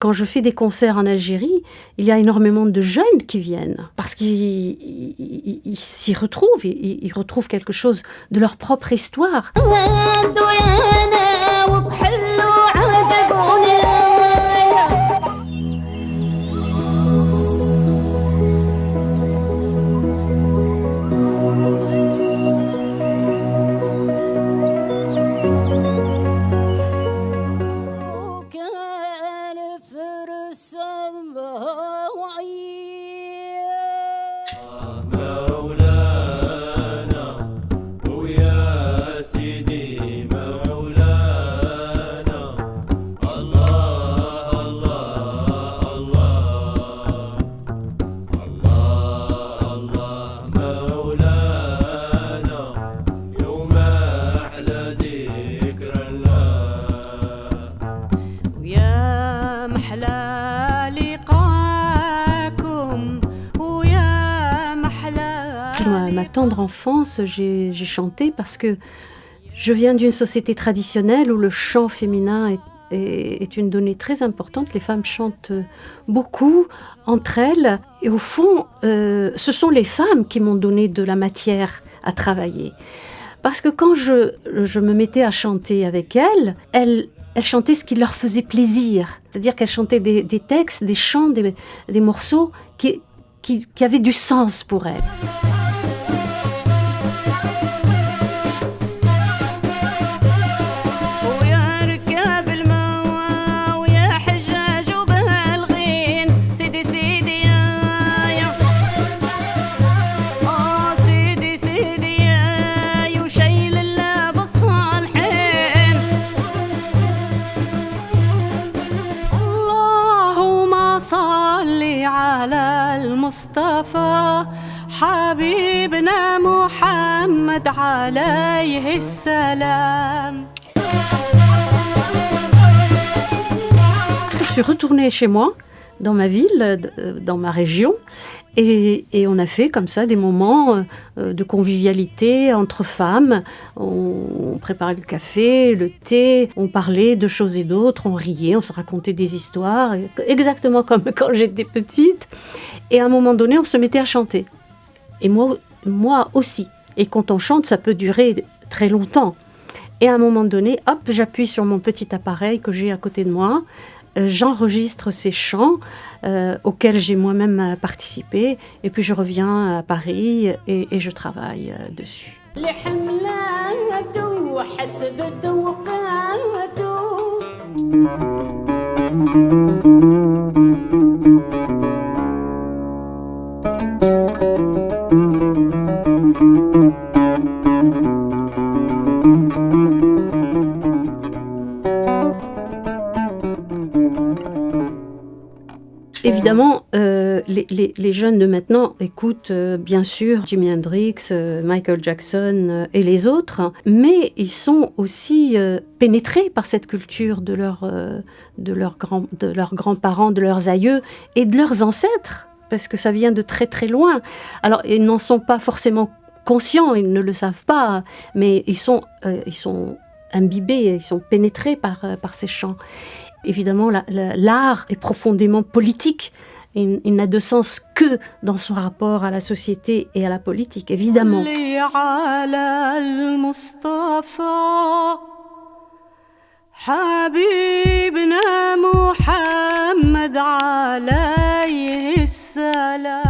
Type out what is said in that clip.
Quand je fais des concerts en Algérie, il y a énormément de jeunes qui viennent parce qu'ils s'y retrouvent, ils retrouvent quelque chose de leur propre histoire. Ma tendre enfance, j'ai chanté parce que je viens d'une société traditionnelle où le chant féminin est une donnée très importante. Les femmes chantent beaucoup entre elles. Et au fond, ce sont les femmes qui m'ont donné de la matière à travailler. Parce que quand je me mettais à chanter avec elles chantaient ce qui leur faisait plaisir. C'est-à-dire qu'elles chantaient des textes, des chants, des morceaux qui avaient du sens pour elles. المصطفى حبيبنا محمد عليه السلام. Je suis retournée chez moi, dans ma ville, dans ma région, et on a fait comme ça des moments de convivialité entre femmes. On préparait le café, le thé, on parlait de choses et d'autres, on riait, on se racontait des histoires, exactement comme quand j'étais petite. Et à un moment donné, on se mettait à chanter. Et moi aussi. Et quand on chante, ça peut durer très longtemps. Et à un moment donné, hop, j'appuie sur mon petit appareil que j'ai à côté de moi. J'enregistre ces chants auxquels j'ai moi-même participé. Et puis je reviens à Paris et je travaille dessus. Évidemment, les jeunes de maintenant écoutent bien sûr Jimi Hendrix, Michael Jackson et les autres, mais ils sont aussi pénétrés par cette culture de leurs grands-parents, de leurs aïeux et de leurs ancêtres, parce que ça vient de très très loin. Alors, ils n'en sont pas forcément conscients, ils ne le savent pas, mais ils sont imbibés, ils sont pénétrés par ces chants. Évidemment, l'art est profondément politique. Il n'a de sens que dans son rapport à la société et à la politique, évidemment. حبيبنا محمد عليه السلام.